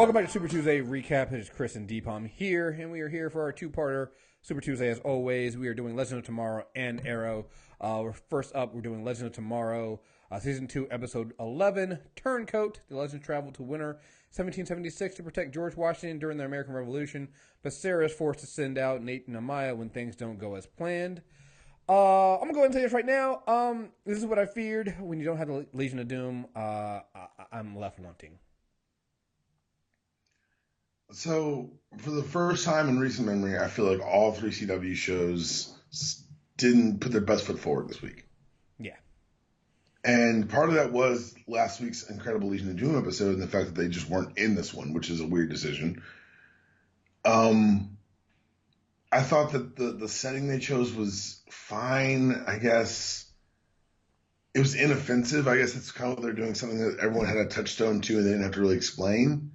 Welcome back to Super Tuesday Recap. It is Kriss and Dpalm here, and we are here for our two-parter Super Tuesday. As always, we are doing Legend of Tomorrow and Arrow. First up, we're doing Legend of Tomorrow, Season 2, Episode 11, Turncoat. The legends travel to winter 1776 to protect George Washington during the American Revolution, but Sarah is forced to send out Nate and Amaya when things don't go as planned. I'm going to go ahead and tell you this right now. This is what I feared. When you don't have the Legion of Doom, I'm left wanting. So, for the first time in recent memory, I feel like all three CW shows didn't put their best foot forward this week. Yeah. And part of that was last week's Incredible Legion of Doom episode and the fact that they just weren't in this one, which is a weird decision. I thought that the setting they chose was fine, I guess. It was inoffensive. I guess that's kind of what they're doing, something that everyone had a touchstone to and they didn't have to really explain.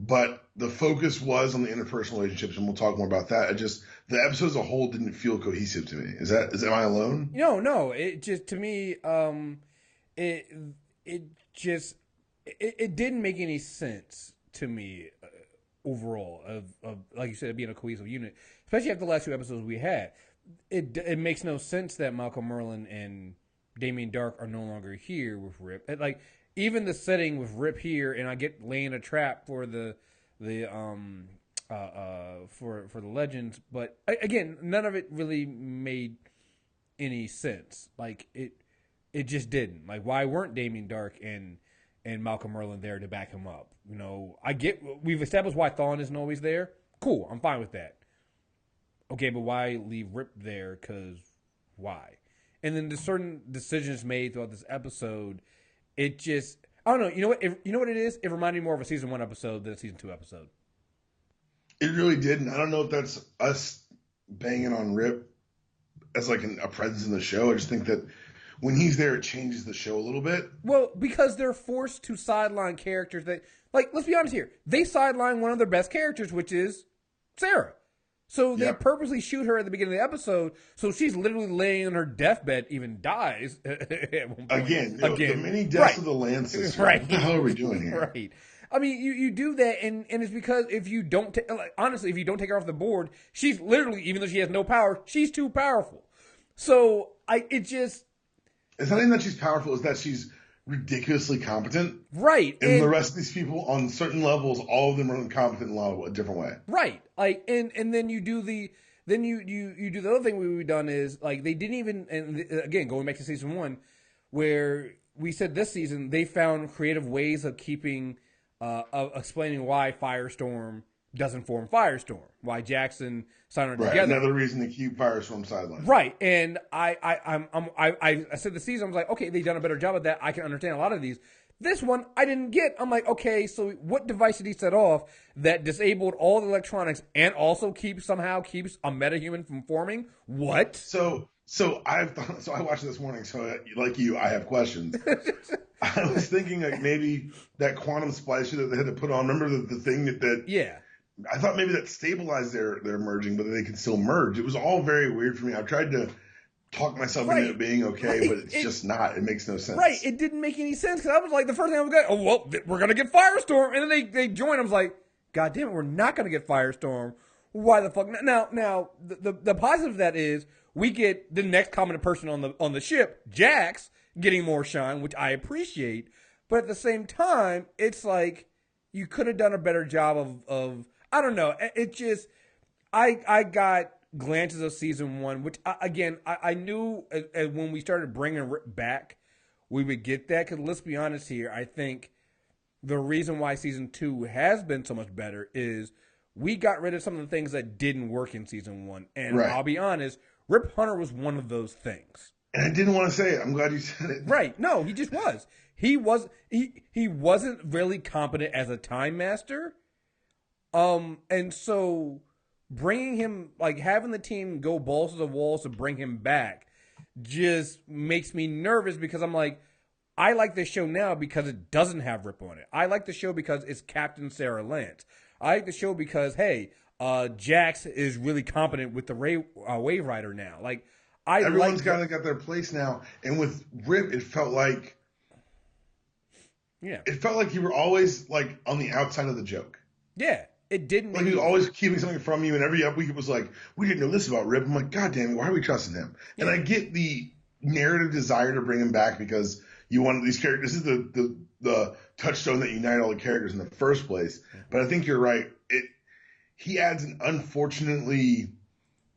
But the focus was on the interpersonal relationships, and we'll talk more about that. The episode as a whole didn't feel cohesive to me. Am I alone? No. It just, to me, it didn't make any sense to me overall of like you said, being a cohesive unit, especially after the last two episodes we had. It makes no sense that Malcolm Merlin and Damien Dark are no longer here with Rip. Even the setting with Rip here, and I get laying a trap for the legends, but again, none of it really made any sense. It just didn't. Why weren't Damien Dark and Malcolm Merlin there to back him up? We've established why Thawne isn't always there. Cool, I'm fine with that. Okay, but why leave Rip there? Because why? And then there's certain decisions made throughout this episode. It just, I don't know. You know what it is? It reminded me more of a season 1 episode than a season 2 episode. It really did. And I don't know if that's us banging on Rip as a presence in the show. I just think that when he's there, it changes the show a little bit. Well, because they're forced to sideline characters that, let's be honest here. They sideline one of their best characters, which is Sarah. So they purposely shoot her at the beginning of the episode, so she's literally laying on her deathbed, even dies. Again, the many deaths of the Lances. Right. What the hell are we doing here? Right. I mean, you do that, and it's because if you don't, honestly, if you don't take her off the board, she's literally, even though she has no power, she's too powerful. So it's not even that she's powerful; it's that she's ridiculously competent. Right. And the rest of these people, on certain levels, all of them are incompetent in a different way. Right. And then you do the other thing we've done is they didn't even, and again, going back to season 1, where we said this season they found creative ways of keeping of explaining why Firestorm doesn't form Firestorm, why Jackson signed her together. Another reason to keep Firestorm sidelined. Right, and I said the season I was like, okay, they've done a better job of that. I can understand a lot of these. This one I didn't get. I'm like, okay, so what device did he set off that disabled all the electronics and also keeps a metahuman from forming? What? So I watched it this morning. So like you, I have questions. I was thinking maybe that quantum splice that they had to put on. Remember the thing that yeah. I thought maybe that stabilized their merging, but they could still merge. It was all very weird for me. I've tried to talk myself into it being okay, but it's just not. It makes no sense. Right. It didn't make any sense because I was like, the first thing I was like, we're going to get Firestorm. And then they joined. I was like, God damn it, we're not going to get Firestorm. Why the fuck? Now, the positive of that is we get the next competent person on the ship, Jax, getting more shine, which I appreciate. But at the same time, it's like you could have done a better job of I don't know. It just, I got glances of season 1, which again, I knew when we started bringing Rip back, we would get that. Because let's be honest here, I think the reason why season 2 has been so much better is we got rid of some of the things that didn't work in season 1. And I'll be honest, Rip Hunter was one of those things. And I didn't want to say it. I'm glad you said it. Right. No, he just was. He wasn't really competent as a time master. And so bringing him, having the team go balls to the walls to bring him back just makes me nervous because I'm like, I like this show now because it doesn't have Rip on it. I like the show because it's Captain Sarah Lance. I like the show because, hey, Jax is really competent with the Wave Rider now. Everyone's kind of got their place now. And with Rip, it felt like Yeah. It felt like you were always like on the outside of the joke. Yeah. It didn't. Like he was always keeping something from you, and every week it was like, we didn't know this about Rip. I'm like, God damn it, why are we trusting him? Yeah. And I get the narrative desire to bring him back because you want these characters. This is the touchstone that united all the characters in the first place. Mm-hmm. But I think you're right. He adds an unfortunately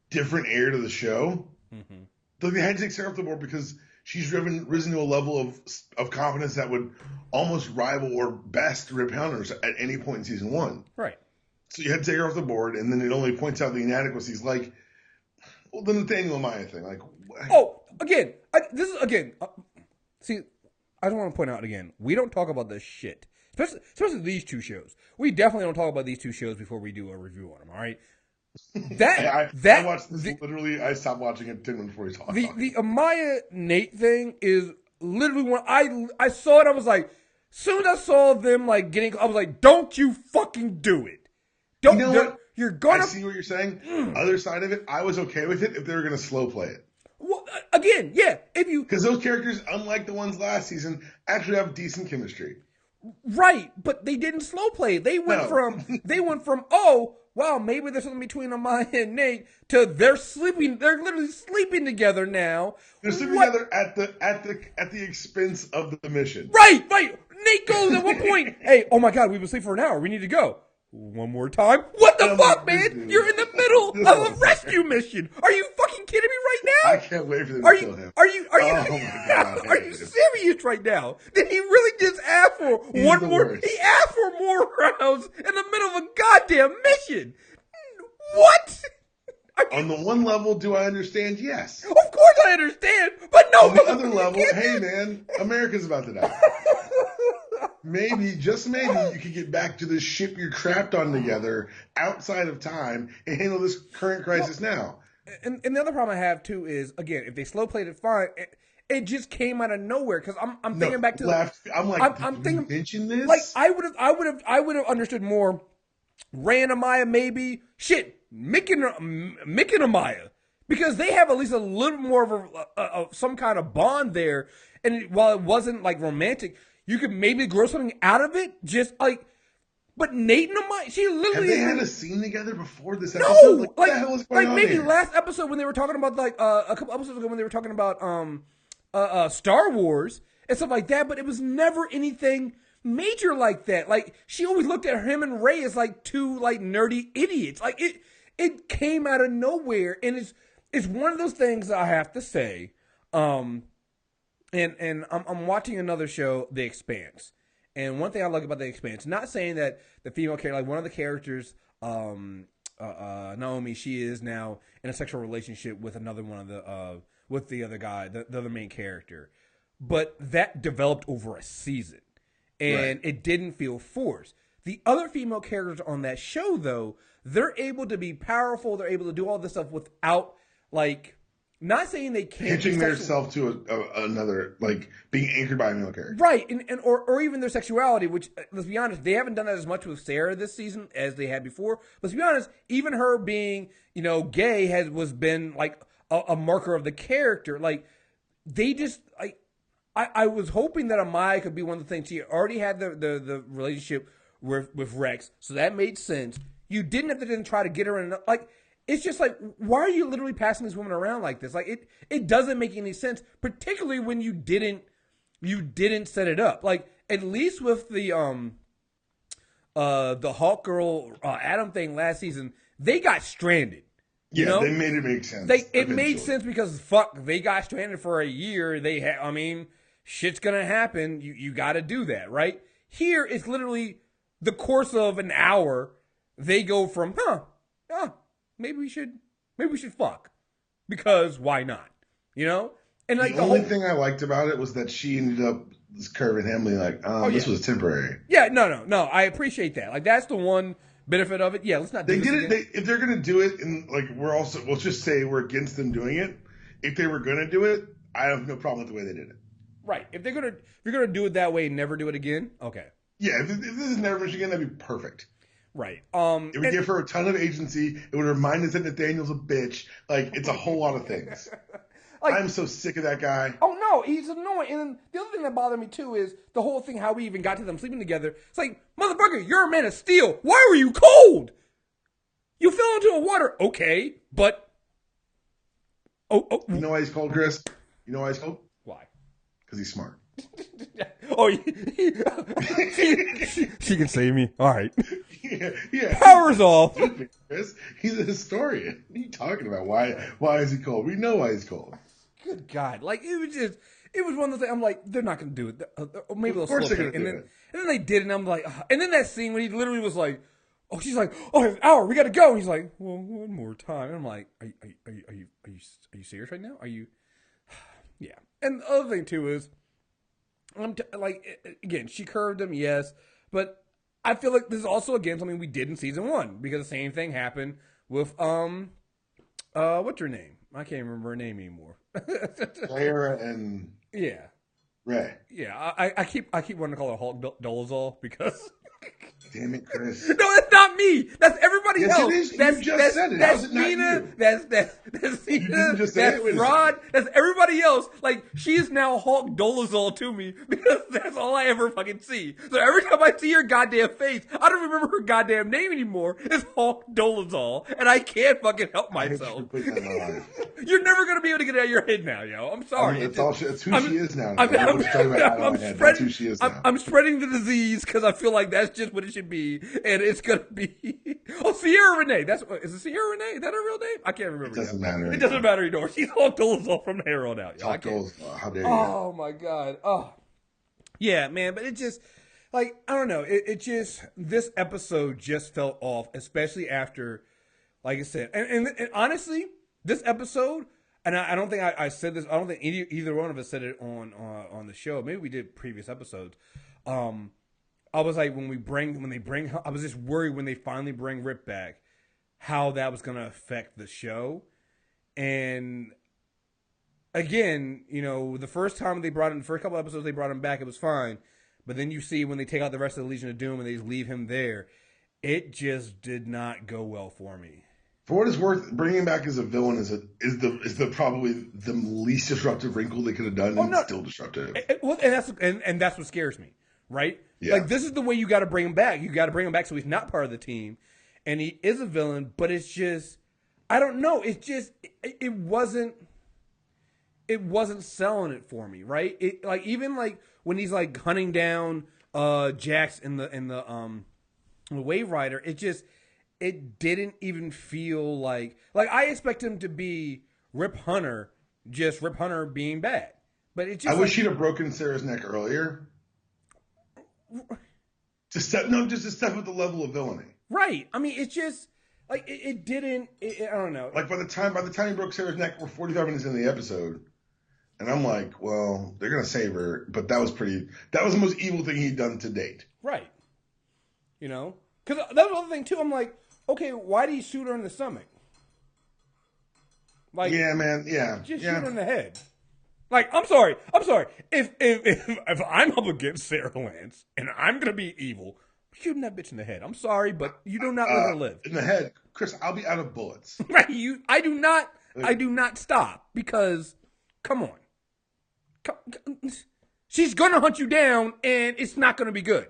different air to the show. Mm-hmm. Like they had to take Sarah off the board because she's risen to a level of confidence that would almost rival or best Rip Hounders at any point in season 1. Right. So you had to take her off the board, and then it only points out the inadequacies, like, well, the Nathaniel Maya thing. Like, again, see, I don't want to point out again, we don't talk about this shit, especially these two shows. We definitely don't talk about these two shows before we do a review on them. All right. I watched this literally. I stopped watching it 10 minutes before we talked. The Amaya Nate thing is literally when I saw it, I was like, soon as I saw them like getting, I was like, don't you fucking do it. Don't, you know what? You're gonna. I see what you're saying. Other side of it, I was okay with it if they were going to slow play it. Well, again, yeah, because those characters, unlike the ones last season, actually have decent chemistry. Right, but they didn't slow play. They went from oh wow, maybe there's something between Amaya and Nate to they're literally sleeping together now. They're sleeping together at the expense of the mission. Right. Nate goes at one point, hey, oh my God, we've been asleep for an hour. We need to go. One more time? What the fuck, man? You're in the middle of a rescue mission. Are you fucking kidding me right now? I can't wait for them to kill him. Are you serious right now? Did he really just ask for one more? He asked for more rounds in the middle of a goddamn mission. What? On the one level, do I understand? Yes. Of course I understand, but no. On the other level, hey man, America's about to die. Maybe, just maybe, you could get back to the ship you're trapped on together outside of time and handle this current crisis now. And the other problem I have too is, again, if they slow played it fine, it just came out of nowhere because I'm thinking back to I'm like, I'm thinking, mention this? Like I would have understood more. Ray and Amaya, maybe Mick and Amaya, because they have at least a little more of some kind of bond there, and while it wasn't like romantic. You could maybe grow something out of it, just like. But Nate and Amaya, she literally. Have they had a scene together before this episode? No, like what the hell is going on maybe here? Last episode when they were talking about a couple episodes ago when they were talking about Star Wars and stuff like that. But it was never anything major like that. Like she always looked at him and Ray as like two like nerdy idiots. Like it came out of nowhere, and it's one of those things I have to say. And I'm watching another show, The Expanse. And one thing I like about The Expanse, not saying that the female character, like one of the characters, Naomi, she is now in a sexual relationship with another one of the, with the other guy, the other main character. But that developed over a season. And it didn't feel forced. The other female characters on that show, though, they're able to be powerful. They're able to do all this stuff without, like... Not saying they can't hitching themselves to another, like being anchored by a male character, right? Or even their sexuality. Which, let's be honest, they haven't done that as much with Sarah this season as they had before. Let's be honest, even her being gay was been like a marker of the character. Like they just I was hoping that Amaya could be one of the things. She already had the relationship with Rex, so that made sense. You didn't have to then try to get her in like. It's just like, why are you literally passing these women around like this? Like it doesn't make any sense, particularly when you didn't set it up. Like at least with the Hawk Girl Adam thing last season, they got stranded. Yeah, they made it make sense. It made sense because they got stranded for a year. Shit's gonna happen. You got to do that, right? Here it's literally the course of an hour. They go from maybe we should fuck because why not? And like the only thing I liked about it was that she ended up curving him like, this was temporary. Yeah, no. I appreciate that. Like that's the one benefit of it. Yeah, let's not. If they're gonna do it, and like we'll just say we're against them doing it. If they were gonna do it, I have no problem with the way they did it. Right. If you're gonna do it that way and never do it again, okay. Yeah, if this is never again, that'd be perfect. Right. It would give her a ton of agency. It would remind us that Nathaniel's a bitch. Like, it's a whole lot of things. Like, I'm so sick of that guy. oh no, he's annoying. And then the other thing that bothered me too is the whole thing how we even got to them sleeping together. It's like, motherfucker, you're a man of steel. Why were you cold? You fell into the water, okay, but You know why he's cold, Kriss? You know why he's cold? Why? Because he's smart. Oh, she can save me. All right. Yeah. Powers off. Kriss. He's a historian. What are you talking about? Why is he cold? We know why he's cold. Good God. Like, it was one of those things. I'm like, they're not going to do it. Maybe they'll slow it. And then they did, and I'm like, and then that scene when he literally was like, oh, she's like, oh, an hour, we got to go. And he's like, well, one more time. And I'm like, are you serious right now? Are you? Yeah. And the other thing too is, again, she curved him, yes, but I feel like this is also again something we did in season 1 because the same thing happened with what's her name? I can't remember her name anymore. Claire and Ray. Yeah, I keep wanting to call her Hulk Dolezal because. Damn it, Kriss. No, that's not me. That's everybody yes, else. It is. That's, you just that's, said it. That's How's it not Nina. you? That's Nina. That's Rod. That's everybody else. Like, she is now Hulk Dolezal to me because that's all I ever fucking see. So every time I see her goddamn face, I don't remember her goddamn name anymore. It's Hulk Dolezal, and I can't fucking help myself. You're never gonna be able to get it out of your head now, yo. I'm sorry. It's who she is now. That's who she is now. I'm spreading the disease because I feel like that's just what it should be, and it's gonna be. Oh, Sierra Renee. Is it Sierra Renee? Is that her real name? I can't remember. It doesn't matter. It doesn't matter anymore. She's Hulk Dolezal from here on out. Hulk Dolezal. How dare you? Oh my God. Oh, yeah, man. But it just, like, I don't know. It just, this episode just felt off, especially after, like I said, and honestly, this episode. And I don't think I said this. I don't think either one of us said it on the show. Maybe we did previous episodes. I was like, when they bring, I was just worried when they finally bring Rip back, how that was going to affect the show. And again, you know, the first couple episodes they brought him back, it was fine. But then you see when they take out the rest of the Legion of Doom and they just leave him there, it just did not go well for me. For what it's worth, bringing him back as a villain is the probably the least disruptive wrinkle they could have done, and still disruptive. And that's what scares me, right? Yeah. Like, this is the way you got to bring him back. You got to bring him back so he's not part of the team, and he is a villain. But it's just, I don't know. It's just it wasn't selling it for me, right? It like even like when he's like hunting down Jax in the Wave Rider, it didn't even feel like I expect him to be Rip Hunter, just Rip Hunter being bad. But it just I wish he'd have broken Sarah's neck earlier. Just to step at the level of villainy. Right. I mean, it's just like it didn't. I don't know. Like by the time he broke Sarah's neck, we're 45 minutes in the episode, and I'm like, well, they're gonna save her, but that was the most evil thing he'd done to date. Right. You know, because that was the other thing too. I'm like, okay, why did he shoot her in the stomach? Like, yeah, man, yeah, just shoot her in the head. Like, I'm sorry. If I'm up against Sarah Lance and I'm gonna be evil, shooting that bitch in the head. I'm sorry, but you do not let her live. In the head, Kriss, I'll be out of bullets. Right? I do not stop because, come on, she's gonna hunt you down and it's not gonna be good.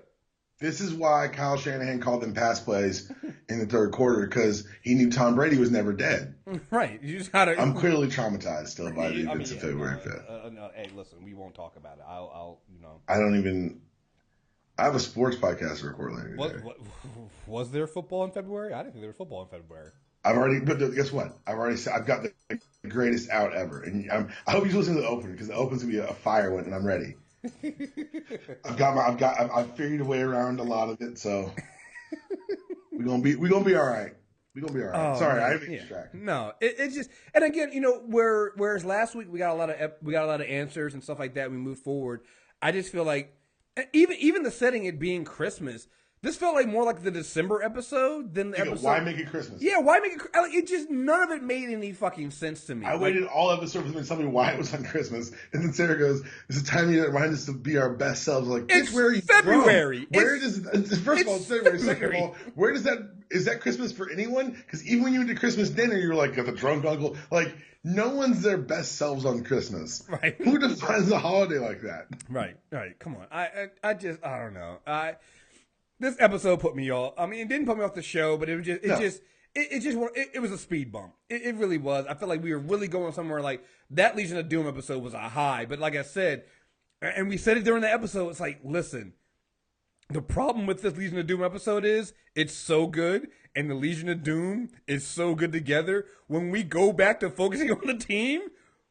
This is why Kyle Shanahan called them pass plays in the third quarter, because he knew Tom Brady was never dead. Right. You just gotta. I'm clearly traumatized still by the events of February 5th. No, hey, listen, we won't talk about it. I'll you know. I have a sports podcast to record later. Was there football in February? I didn't think there was football in February. But guess what? I've got the greatest out ever, and I hope you listen to the opener, because the opener's gonna be a fire one, and I'm ready. I've figured a way around a lot of it, so we're gonna be all right. Oh, sorry, I didn't distract. No, it's just, and again, you know, whereas last week we got a lot of answers and stuff like that. We moved forward. I just feel like even the setting, it being Christmas, This felt like more like the December episode than the episode. Why make it Christmas? Yeah, why make it? Like, it just none of it made any fucking sense to me. I waited all episode for them to tell me why it was on Christmas, and then Sarah goes, "It's a time that reminds us to be our best selves." Like, it's where are you February. From? Where does first of all, it's February. Second of all, where does that is that Christmas for anyone? Because even when you went to Christmas dinner, you're like got the drunk uncle. Like, no one's their best selves on Christmas. Right? Who defines a holiday like that? Right. Come on. I don't know. This episode put me off. I mean, it didn't put me off the show, but it was just it was a speed bump. It really was. I felt like we were really going somewhere. Like that Legion of Doom episode was a high, but like I said, and we said it during the episode. It's like, listen, the problem with this Legion of Doom episode is it's so good, and the Legion of Doom is so good together. When we go back to focusing on the team,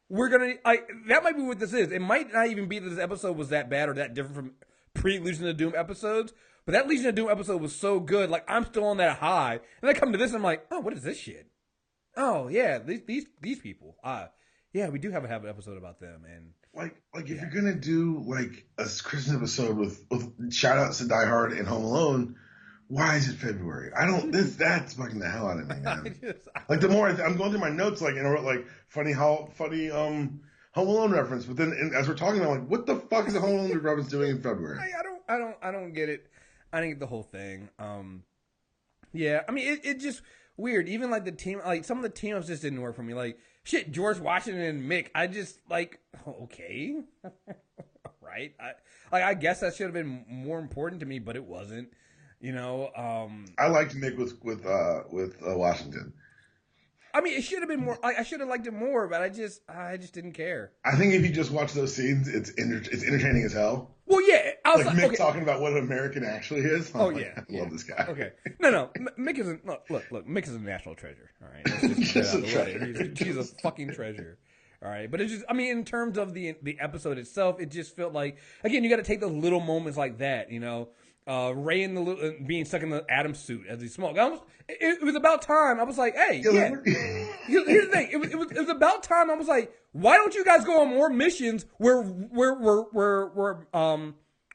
we're gonna that might be what this is. It might not even be that this episode was that bad or that different from pre-Legion of Doom episodes. But that Legion of Doom episode was so good, like I'm still on that high, and I come to this and I'm like, oh, what is this shit? Oh yeah, these people. Yeah, we do have an episode about them, and like if you're gonna do like a Christmas episode with shout outs to Die Hard and Home Alone, why is it February? I don't. That's fucking the hell out of me, man. Like the more I'm going through my notes, like and I wrote like funny Home Alone reference, but then as we're talking, I'm like, what the fuck is a Home Alone reference doing in February? I don't get it. I didn't get the whole thing. Yeah, I mean, it just weird. Even like the team, like some of the teams just didn't work for me. Like shit, George Washington and Mick. I just like okay, right? I guess that should have been more important to me, but it wasn't. You know, I liked Mick with Washington. I mean, it should have been more. I should have liked it more, but I just didn't care. I think if you just watch those scenes, it's entertaining as hell. Well, yeah, I was like Mick talking about what an American actually is. Oh like, yeah, I love this guy. Okay, no, Mick is look, Mick is a national treasure. All right, let's just get out of the way. He's a fucking treasure. All right, but it's just, I mean, in terms of the episode itself, it just felt like, again, you got to take those little moments like that, you know. Ray in the being stuck in the Atom suit as he smoked. It was about time. I was like, hey, yeah. Here's the thing. It was about time. I was like, why don't you guys go on more missions where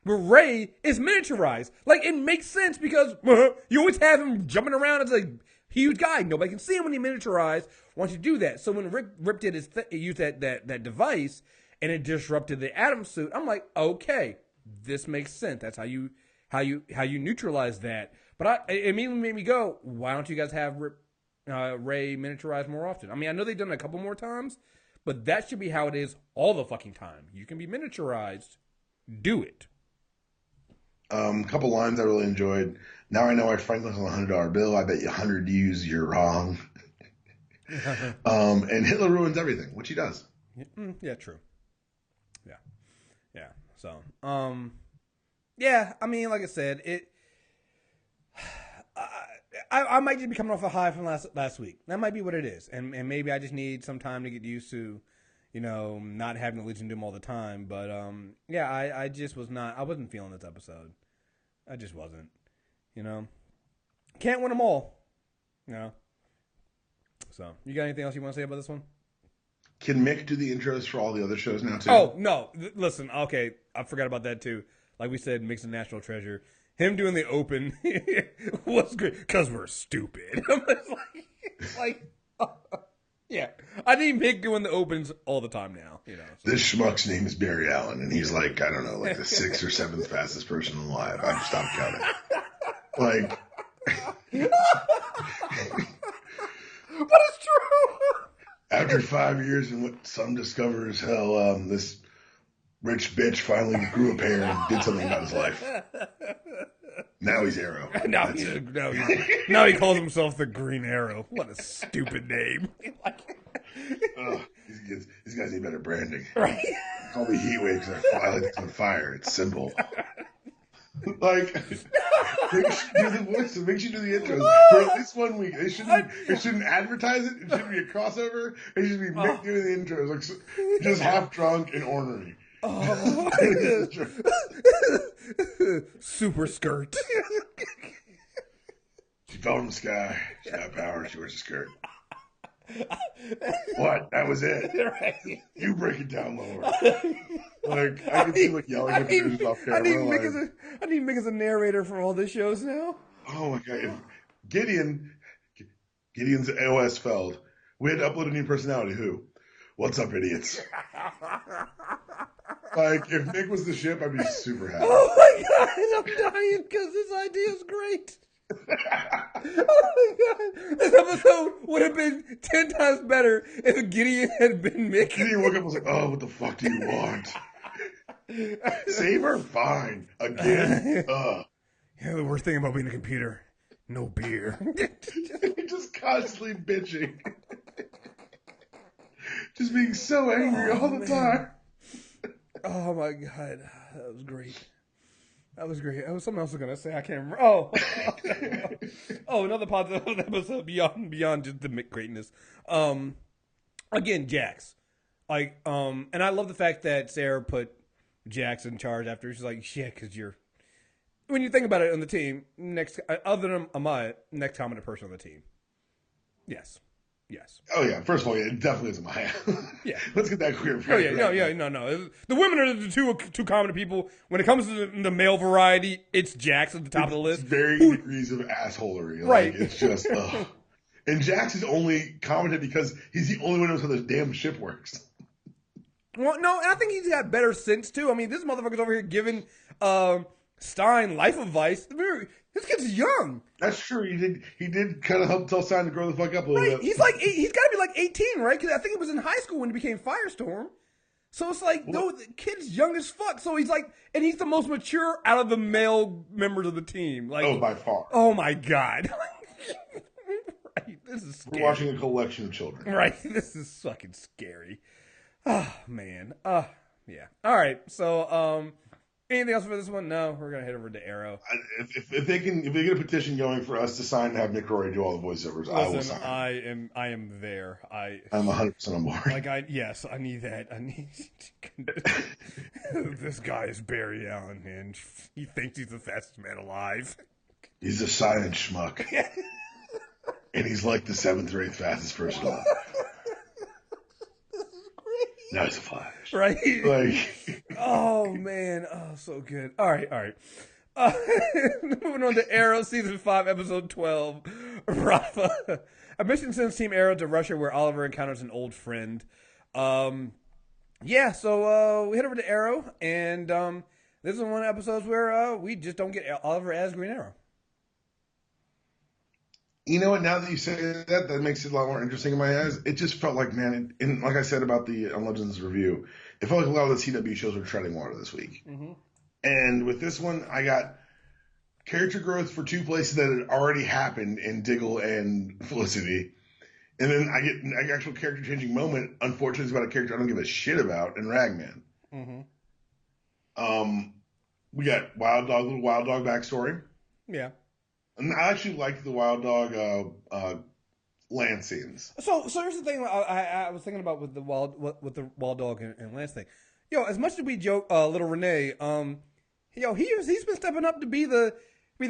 Ray is miniaturized? Like, it makes sense because you always have him jumping around as a huge guy. Nobody can see him when he miniaturized. Once you do that, so when Rip did used that device and it disrupted the Atom suit, I'm like, okay, this makes sense. That's how you neutralize that. But it immediately made me go, why don't you guys have Ray miniaturized more often? I mean, I know they've done it a couple more times, but that should be how it is all the fucking time. You can be miniaturized. Do it. Couple lines I really enjoyed. Now I know why Franklin's on a $100 bill. I bet you 100 U's you're wrong. And Hitler ruins everything, which he does. Yeah, true. Yeah. So, yeah, I mean, like I said, I might just be coming off a high from last week. That might be what it is, and maybe I just need some time to get used to, you know, not having the Legion Doom all the time. But yeah, I just was not. I wasn't feeling this episode. I just wasn't. You know, can't win them all. You know. So, you got anything else you want to say about this one? Can Mick do the intros for all the other shows now too? Oh no! Listen, okay, I forgot about that too. Like we said, Mick's a national treasure. Him doing the open was good because we're stupid. Yeah, I need Mick doing the opens all the time now. You know, so. This schmuck's name is Barry Allen, and he's like, I don't know, like the 6th or 7th fastest person alive. I've stopped counting. Like, but it's true. After 5 years and what some discover is hell, this rich bitch finally grew a pair and did something about his life. Now he's Arrow. Now he calls himself the Green Arrow. What a stupid name. These guys need better branding. Right. Call me Heatwave because I like to on fire. It's simple. Like, it makes you do the intros for at least 1 week. They shouldn't advertise it. It shouldn't be a crossover. It should be Mick doing the intros, like just half drunk and ornery. Oh, super skirt. She fell from the sky. She got power. She wears a skirt. What? That was it? Right. You break it down lower. Like, I can see, like, yelling at producers off camera. I need Mick as a narrator for all these shows now. Oh, my God. If Gideon's AOS failed. We had to upload a new personality. Who? What's up, idiots? Like, if Mick was the ship, I'd be super happy. Oh, my God. I'm dying because this idea is great. Oh my God! This episode would have been 10 times better if Gideon had been Mick. Gideon woke up and was like, "Oh, what the fuck do you want? Save her? Fine. Again? Yeah, the worst thing about being a computer, no beer." Just constantly bitching. Just being so angry all the time. Oh my God, that was great. That was great. There was something else I was gonna say. I can't remember. Oh, another positive episode beyond just the Mick greatness. Again, Jax, and I love the fact that Sarah put Jax in charge after. She's like, "Yeah, because when you think about it on the team, other than Amaya, next competent person on the team." Yes. Oh yeah. First of all, it definitely is Maya. Yeah. Let's get that clear. No. The women are the two common people. When it comes to the male variety, it's Jax at the top of the list. Varying degrees of assholery. Right. Like, it's just, And Jax is only competent because he's the only one who knows how the damn ship works. Well, no, and I think he's got better sense too. I mean, this motherfucker's over here giving Stein life advice. This kid's young. That's true. He did kind of help tell Stein to grow the fuck up a little bit. He's got to be like 18, right? Because I think it was in high school when he became Firestorm. So it's like, no, the kid's young as fuck. So he's like, and he's the most mature out of the male members of the team. Like, by far. Oh my God. Right. This is scary. We're watching a collection of children. Right. This is fucking scary. Oh man. Yeah. All right. So, anything else for this one? No, we're gonna head over to Arrow. If they get a petition going for us to sign and have Nick Rory do all the voiceovers, I will sign. I am there. I'm 100% on board. Like I need that. I need. This guy is Barry Allen, and he thinks he's the fastest man alive. He's a science schmuck, and he's like the 7th or 8th fastest person alive. Now he's a Flash. Right? Like, oh, man. Oh, so good. All right. Moving on to Arrow, Season 5, Episode 12, Bratva. A mission sends Team Arrow to Russia where Oliver encounters an old friend. So we head over to Arrow, and this is one of the episodes where we just don't get Oliver as Green Arrow. You know what? Now that you say that makes it a lot more interesting in my eyes. It just felt like, man, and like I said about the Legends review, it felt like a lot of the CW shows were treading water this week. Mm-hmm. And with this one, I got character growth for 2 places that had already happened in Diggle and Felicity. And then I get an actual character changing moment. Unfortunately, it's about a character I don't give a shit about in Ragman. Mm-hmm. We got little Wild Dog backstory. Yeah. And I actually liked the Wild Dog land scenes. So here's the thing I was thinking about with the Wild Dog and Lance thing. As much as we joke, little Renee, he's been stepping up to be the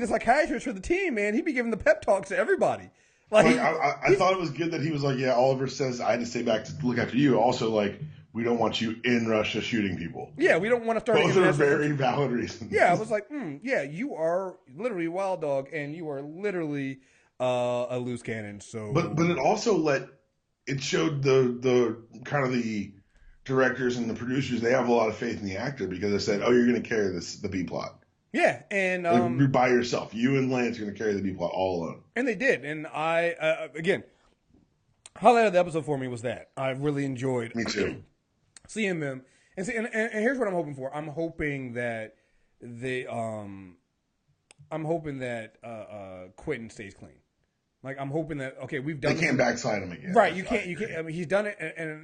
psychiatrist for the team, man. He be giving the pep talks to everybody. I thought it was good that he was like, yeah, Oliver says I had to stay back to look after you. Also, like, we don't want you in Russia shooting people. Yeah, we don't want to start. Both are very valid reasons. Yeah, I was like, you are literally a Wild Dog, and you are literally a loose cannon. So, but it also showed the kind of the directors and the producers, they have a lot of faith in the actor because they said, oh, you're going to carry the B plot. Yeah, and you're by yourself. You and Lance are going to carry the B plot all alone. And they did. And I again, highlight of the episode for me was that I really enjoyed. Me too. Seeing them and here's what I'm hoping for. I'm hoping that Quentin stays clean. Like, I'm hoping that we've done. They can't backslide him again. Right? You can't. I mean, he's done it,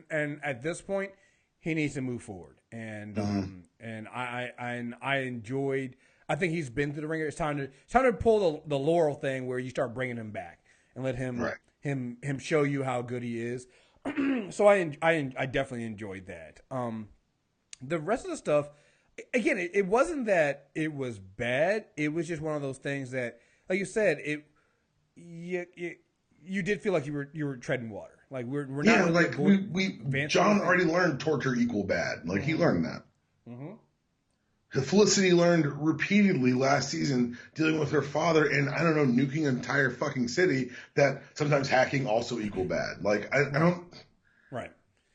and at this point, he needs to move forward. And and I enjoyed. I think he's been through the ringer. It's time to pull the Laurel thing where you start bringing him back and let him him show you how good he is. So I definitely enjoyed that. The rest of the stuff, again, it wasn't that it was bad. It was just one of those things that, like you said, you did feel like you were treading water. Like we're not Yeah, really like we John already learned torture equal bad. Like he learned that. Felicity learned repeatedly last season dealing with her father and I don't know, nuking an entire fucking city that sometimes hacking also equal bad. Like I don't. Right.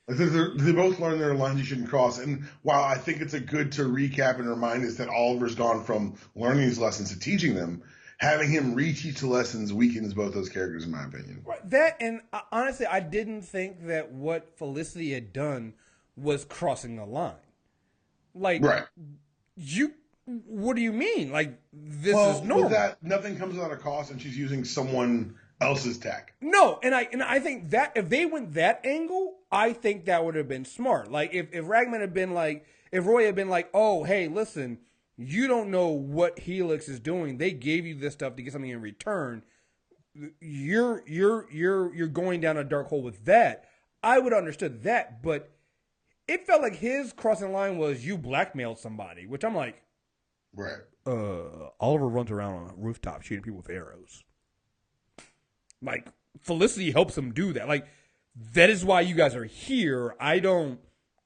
Like they both learn their lines you shouldn't cross. And while I think it's a good to recap and remind us that Oliver's gone from learning these lessons to teaching them, having him reteach the lessons weakens both those characters, in my opinion. Right. That, and honestly, I didn't think that what Felicity had done was crossing the line. Like, right. What do you mean? Like, this is normal. With that, nothing comes without a cost, and she's using someone else's tech. No, and I think that if they went that angle, I think that would have been smart. Like, if Ragman had been like, if Roy had been like, oh, hey, listen, you don't know what Helix is doing. They gave you this stuff to get something in return. You're going down a dark hole with that. I would have understood that, but it felt like his crossing the line was you blackmailed somebody, which I'm like, right. Oliver runs around on a rooftop shooting people with arrows. Like, Felicity helps him do that. Like, that is why you guys are here. I don't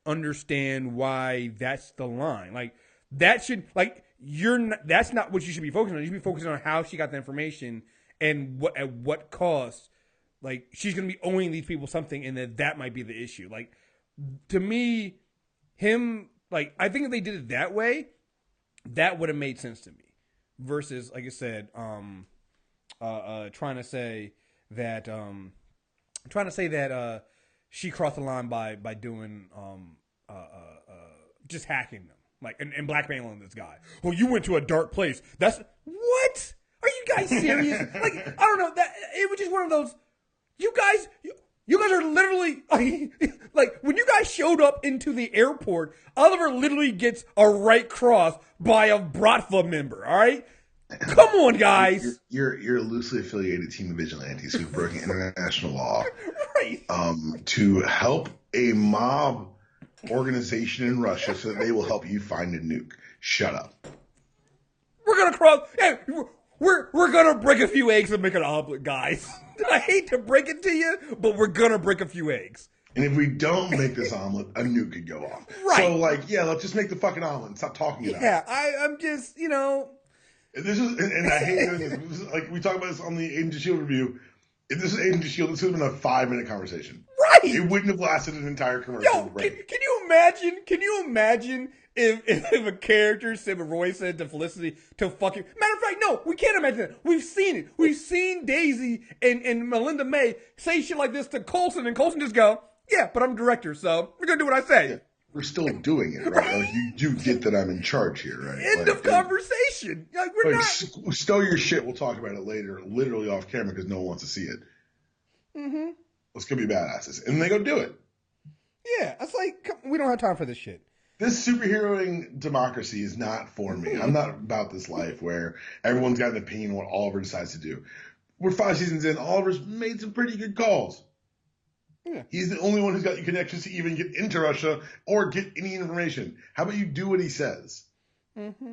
understand why that's the line. Like, that should, like, that's not what you should be focusing on. You should be focusing on how she got the information and at what cost. Like, she's going to be owing these people something, and that might be the issue. Like, to me, like, I think if they did it that way, that would have made sense to me. Versus, like I said, trying to say that she crossed the line by doing just hacking them, like and blackmailing this guy. Well, you went to a dark place. That's what? Are you guys serious? Like, I don't know. That it was just one of those. You guys are literally like when you guys showed up into the airport. Oliver literally gets a right cross by a Bratva member. All right. Come on, guys. You're a loosely affiliated team of vigilantes who've broken international law, right? To help a mob organization in Russia so that they will help you find a nuke. Shut up. We're gonna cross. Hey, we're gonna break a few eggs and make an omelet, guys. I hate to break it to you, but we're gonna break a few eggs. And if we don't make this omelet, a nuke could go off. Right. So, like, yeah, let's just make the fucking omelet and stop talking about it. Yeah, I'm just, This is, and I hate doing this. This is, like, we talked about this on the Agent of S.H.I.E.L.D. review. If this is Agent of S.H.I.E.L.D., this would have been a 5-minute conversation. Right. It wouldn't have lasted an entire commercial. Yo, can you imagine? Can you imagine if a character, Sim Roy said to Felicity to fucking... Matter of fact, no, we can't imagine that. We've seen it. We've seen Daisy and Melinda May say shit like this to Coulson, and Coulson just go, yeah, but I'm director, so we're going to do what I say. Yeah. We're still doing it, right? Like, you do get that I'm in charge here, right? End of conversation. Like, we're not... Stow your shit. We'll talk about it later, literally off camera, because no one wants to see it. Mm-hmm. Let's go be badasses. And they go do it. Yeah, it's like, we don't have time for this shit. This superheroing democracy is not for me. I'm not about this life where everyone's got an opinion on what Oliver decides to do. We're 5 seasons in. Oliver's made some pretty good calls. Yeah. He's the only one who's got the connections to even get into Russia or get any information. How about you do what he says? Mm-hmm.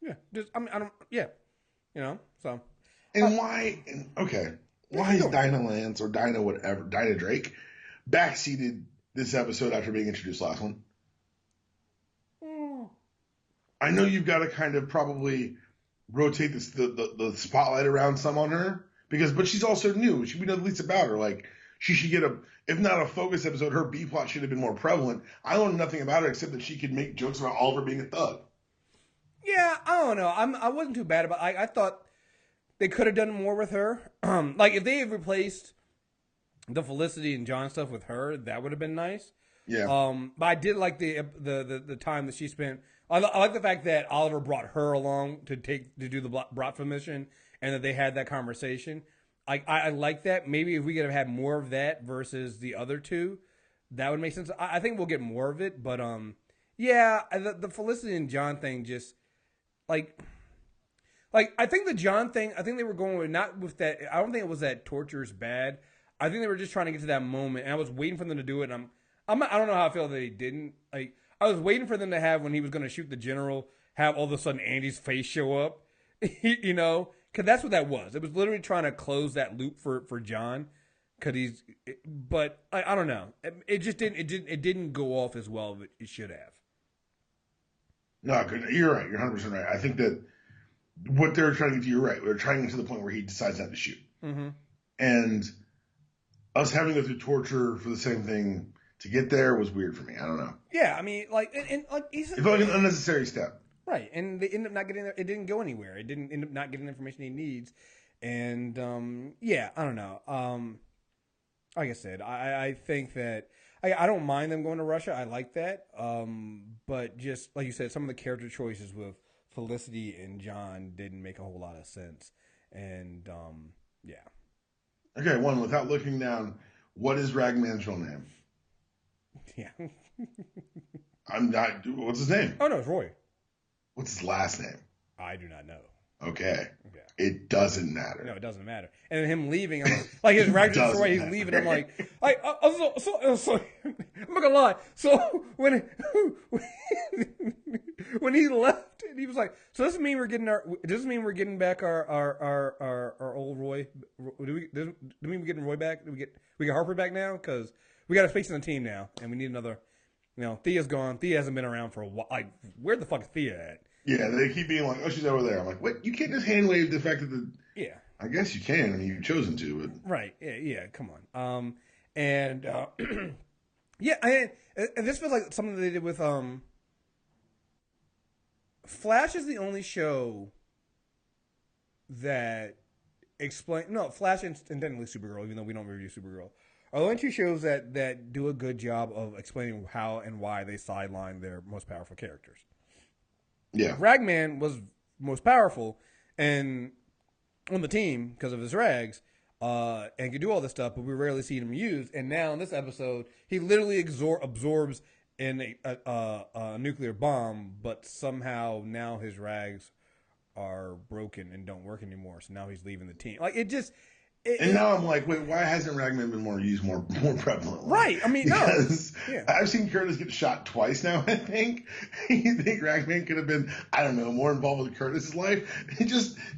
Yeah. Just, I mean, I don't, yeah. So. And why, why is Dinah Lance or Dinah whatever, Dinah Drake, backseated this episode after being introduced last one? I know you've got to kind of probably rotate the spotlight around some on her. But she's also new. We know the least about her. Like, she should get if not a focus episode, her B plot should have been more prevalent. I learned nothing about her except that she could make jokes about Oliver being a thug. Yeah, I don't know. I wasn't too bad about. I thought they could have done more with her. Like if they had replaced the Felicity and John stuff with her, that would have been nice. Yeah. But I did like the time that she spent. I like the fact that Oliver brought her along to do the Bratva mission. And that they had that conversation. I like that. Maybe if we could have had more of that versus the other two, that would make sense. I think we'll get more of it. But, yeah, the Felicity and John thing just, like, I think the John thing, I think they were going with, not with that, I don't think it was that torture is bad. I think they were just trying to get to that moment. And I was waiting for them to do it. And I don't know how I feel that they didn't. Like, I was waiting for them to have, when he was going to shoot the general, have all of a sudden Andy's face show up. Because that's what that was. It was literally trying to close that loop for John. But I don't know. It just didn't go off as well as it should have. No, you're right. You're 100% right. I think that what they're trying to do, you're right. They're trying to get to the point where he decides not to shoot. Mm-hmm. And us having to go through torture for the same thing to get there was weird for me. I don't know. Yeah, I mean, like, it felt like an unnecessary step. Right, and they ended up not getting there. It didn't go anywhere. It didn't end up not getting the information he needs. And, yeah, I don't know. Like I said, I think that I don't mind them going to Russia. I like that. But just like you said, some of the character choices with Felicity and John didn't make a whole lot of sense. And yeah. Okay, one, without looking down, what is Ragman's real name? Yeah. I'm not. What's his name? Oh no, it's Roy. What's his last name? I do not know. Okay. It doesn't matter. No, it doesn't matter. And then him leaving, like his Ragman story, he's leaving. I'm like, so I'm not gonna lie. So when he left, and he was like, so does this mean we're getting back our old Roy? Does it mean we're getting Roy back? Do we get Harper back now? Because we got a space on the team now, and we need another. You know, Thea's gone. Thea hasn't been around for a while. Like, where the fuck is Thea at? Yeah, they keep being like, oh, she's over there. I'm like, what? You can't just hand wave the fact that Yeah. I guess you can. I mean, you've chosen to, but. Right. Yeah, come on. Yeah, and this feels like something they did with, Flash is the only show that Flash and technically Supergirl, even though we don't review Supergirl, are the only two shows that do a good job of explaining how and why they sideline their most powerful characters. Yeah. Ragman was most powerful and on the team because of his rags and could do all this stuff, but we rarely see him used. And now in this episode, he literally absorbs in a nuclear bomb, but somehow now his rags are broken and don't work anymore. So now he's leaving the team. Like, it just... And now I'm like, wait, why hasn't Ragman been used more prevalently? Right. I mean, because I've seen Curtis get shot twice now, I think. You think Ragman could have been, I don't know, more involved with Curtis's life?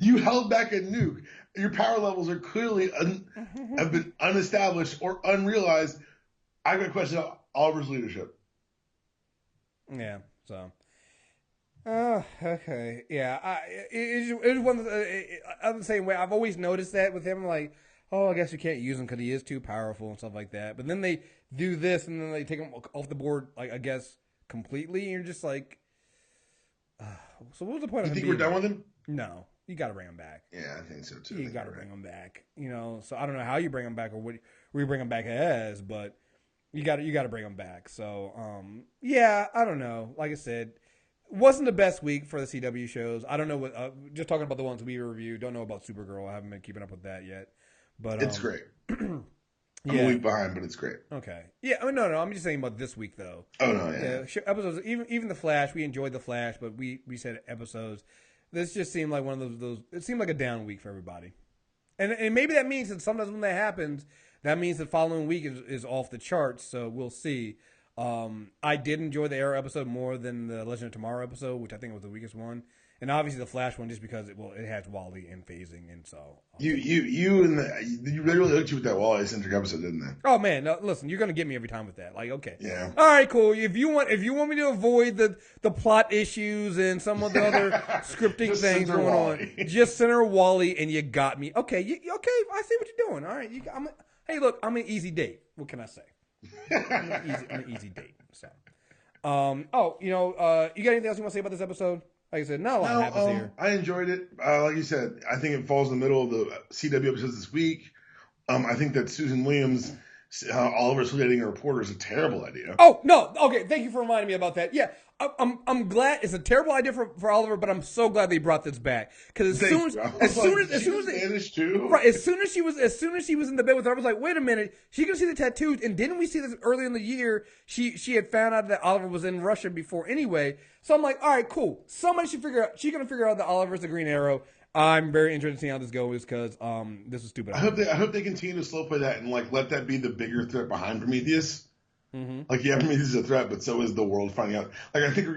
You held back a nuke. Your power levels are clearly have been unestablished or unrealized. I got a question about Oliver's leadership. Yeah, so... okay. Yeah, it was one of I'm the same way. I've always noticed that with him, like, oh, I guess you can't use him because he is too powerful and stuff like that. But then they do this, and then they take him off the board, like, I guess, completely, and you're just like, so what was the point of him? You think we're done with him? No. You got to bring him back. Yeah, I think so, too. You got to bring him back. You know, so I don't know how you bring him back or what we bring him back as, but you got to bring him back. So, yeah, I don't know. Like I said, wasn't the best week for the CW shows. I don't know what. Just talking about the ones we reviewed. Don't know about Supergirl. I haven't been keeping up with that yet. But it's great. I'm a week behind, but it's great. Okay. Yeah. I mean, no. I'm just saying about this week though. Oh no. Yeah. Episodes. Even the Flash. We enjoyed the Flash, but we said episodes. This just seemed like one of those. It seemed like a down week for everybody. And maybe that means that sometimes when that happens, that means the following week is off the charts. So we'll see. I did enjoy the Arrow episode more than the Legend of Tomorrow episode, which I think was the weakest one, and obviously the Flash one just because it has Wally and phasing, and so you really hooked you with that Wally centric episode, didn't they? Oh man, no, listen, you're gonna get me every time with that. Like, okay, yeah, all right, cool. If you want me to avoid the plot issues and some of the other scripting things going on, just center Wally, and you got me. Okay, okay, I see what you're doing. All right, hey, look, I'm an easy date. What can I say? I'm an easy date. So, you got anything else you want to say about this episode? Like I said, not a lot happens here. I enjoyed it. Like you said, I think it falls in the middle of the CW episodes this week. I think that Susan Williams, Oliver dating a reporter is a terrible idea. Oh no! Okay, thank you for reminding me about that. Yeah, I'm glad. It's a terrible idea for Oliver, but I'm so glad they brought this back because as soon as she was in the bed with her, I was like, wait a minute, she can see the tattoos, and didn't we see this earlier in the year? She had found out that Oliver was in Russia before anyway. So I'm like, all right, cool. Somebody should figure out. She's gonna figure out that Oliver's the Green Arrow. I'm very interested in seeing how this goes because this is stupid. I hope they continue to slow play that and like let that be the bigger threat behind Prometheus. Mm-hmm. Like, yeah, Prometheus is a threat, but so is the world finding out. Like, I do think we're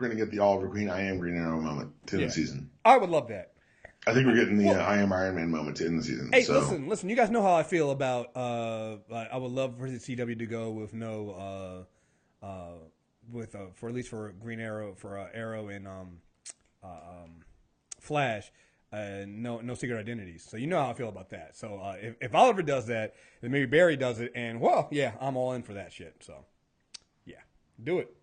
gonna get the Oliver Queen, I am Green Arrow moment to the season. I would love that. I think we're getting the I am Iron Man moment to end the season. Hey, so. listen. You guys know how I feel about. I would love for the CW to go with no, for at least for Green Arrow, for Arrow and Flash, no secret identities. So you know how I feel about that. So if Oliver does that, then maybe Barry does it, and well, yeah, I'm all in for that shit. So yeah, do it.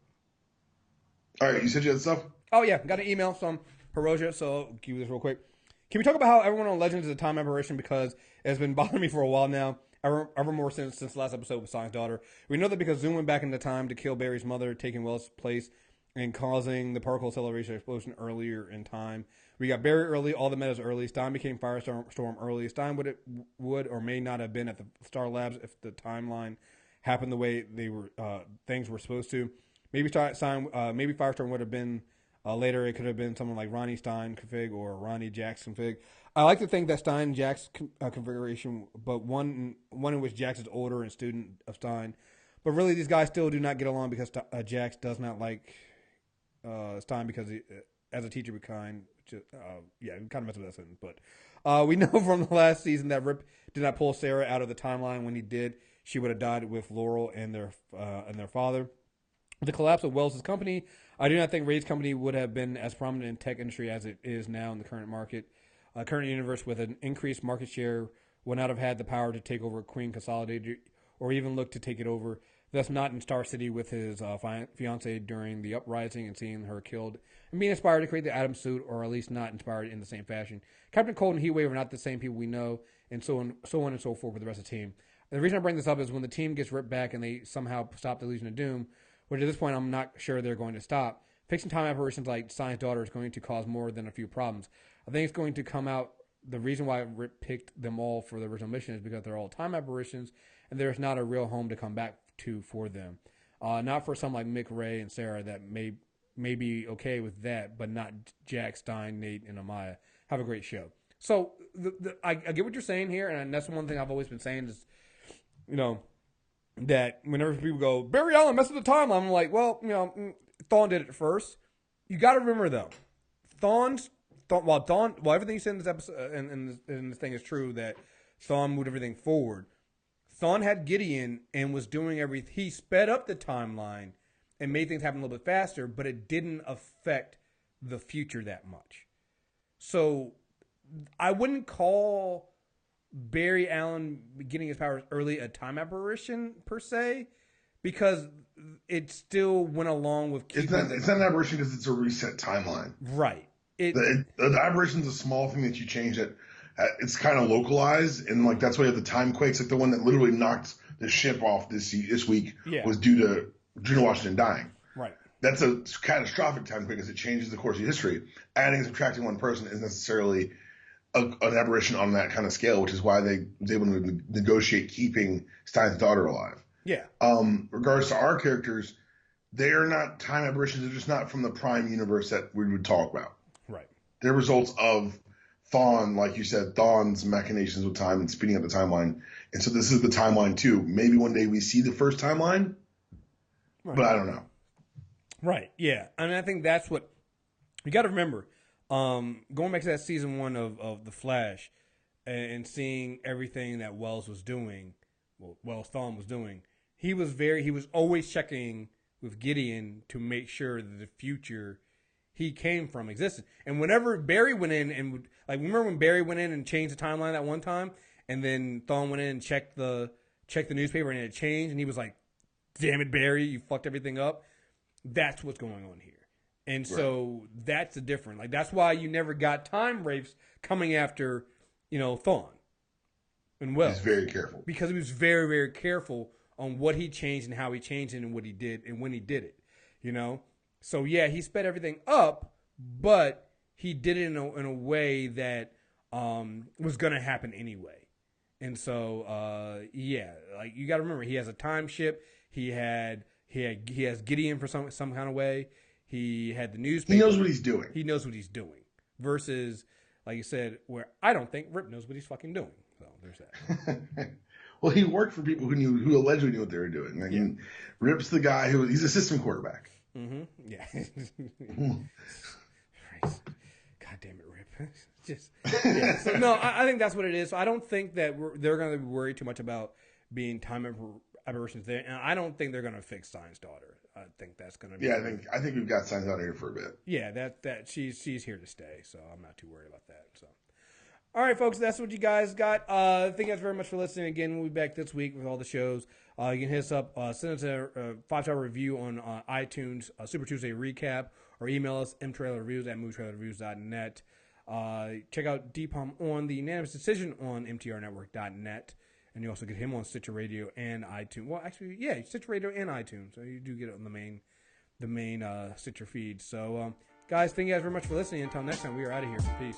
All right, you said you had stuff? Oh yeah, got an email from Hiroja. So keep this real quick. Can we talk about how everyone on Legends is a time aberration, because it's been bothering me for a while now, ever more since the last episode with Science Daughter. We know that because Zoom went back into time to kill Barry's mother, taking Wells' place and causing the particle acceleration explosion earlier in time. We got Barry early, all the metas early. Stein became Firestorm early. Stein would or may not have been at the Star Labs if the timeline happened the way they were things were supposed to. Maybe Firestorm would have been later. It could have been someone like Ronnie Stein config or Ronnie Jax config. I like to think that Stein Jax configuration, but one in which Jax is older and student of Stein. But really, these guys still do not get along because Jax does not like Stein because he, as a teacher, it kind of messed with that sentence. But we know from the last season that Rip did not pull Sarah out of the timeline. When he did, she would have died with Laurel and their father. With the collapse of Wells' company, I do not think Ray's company would have been as prominent in tech industry as it is now in the current market. Current universe with an increased market share would not have had the power to take over Queen Consolidated or even look to take it over. Thus, not in Star City with his fiancee during the uprising and seeing her killed and being inspired to create the Atom suit, or at least not inspired in the same fashion. Captain Cold and Heatwave are not the same people we know, and so on and so forth with the rest of the team. And the reason I bring this up is when the team gets ripped back and they somehow stop the Legion of Doom, which at this point I'm not sure they're going to stop. Fixing time apparitions like Science Daughter is going to cause more than a few problems. I think it's going to come out. The reason why Rip picked them all for the original mission is because they're all time apparitions, and there's not a real home to come back to for them. Not for some like Mick, Ray, and Sarah that may be okay with that, but not Jack, Stein, Nate, and Amaya. Have a great show. So I get what you're saying here, and that's one thing I've always been saying is, that whenever people go, Barry Allen messed with the timeline, I'm like, well, Thawne did it first. You got to remember, though, while everything you said in this episode and this thing is true, that Thawne moved everything forward, Thawne had Gideon and was doing everything. He sped up the timeline and made things happen a little bit faster, but it didn't affect the future that much. So I wouldn't call Barry Allen getting his powers early a time apparition per se, because it still went along with it's not an aberration because it's a reset timeline, right? The aberration is a small thing that you change that it's kind of localized, and like that's why you have the time quakes, like the one that literally knocked the ship off this week was due to Juno Washington dying. Right. That's a catastrophic time quake because it changes the course of history. Adding and subtracting one person isn't necessarily an aberration on that kind of scale, which is why they was able to negotiate keeping Stein's daughter alive. Yeah. Regards to our characters, they are not time aberrations. They're just not from the prime universe that we would talk about. Right. They're results of Thawne, like you said, Thawne's machinations with time and speeding up the timeline. And so this is the timeline too. Maybe one day we see the first timeline, but I don't know. Right. Yeah. I mean, I think that's what you got to remember. Going back to that season 1 of The Flash and seeing everything that Thawne was doing, he was always checking with Gideon to make sure that the future he came from existed. And whenever Barry went in and remember when Barry went in and changed the timeline that one time, and then Thawne went in and checked the newspaper and it changed, and he was like, "Damn it, Barry, you fucked everything up." That's what's going on here. And so that's the difference. Like, that's why you never got time wraiths coming after, Thawne and Wells. He's very careful. Because he was very, very careful on what he changed and how he changed it and what he did and when he did it, So, yeah, he sped everything up, but he did it in a way that was going to happen anyway. And so, you got to remember, he has a time ship. He has Gideon for some kind of way. He had the newspaper. He knows what he's doing. He knows what he's doing. Versus, like you said, where I don't think Rip knows what he's fucking doing. So there's that. Well, he worked for people who allegedly knew what they were doing. I mean, Rip's the guy he's a system quarterback. Mm-hmm. Yeah. God damn it, Rip. just yeah. So no, I think that's what it is. So I don't think that they're going to be worried too much about being time aberrations there, and I don't think they're going to fix Stein's daughter. I think that's going to be. Yeah, I think we've got Stein's daughter here for a bit. Yeah, that she's here to stay, so I'm not too worried about that. So. All right, folks, that's what you guys got. Thank you guys very much for listening. Again, we'll be back this week with all the shows. You can hit us up, send us a 5-star review on iTunes, Super Tuesday recap, or email us mtrailerreviews@movietrailerreviews.net. Check out Dpalm on the unanimous decision on mtrnetwork.net. And you also get him on Stitcher Radio and iTunes. Well, actually, yeah, Stitcher Radio and iTunes. So you do get it on the main Stitcher feed. So, guys, thank you guys very much for listening. Until next time, we are out of here. Peace.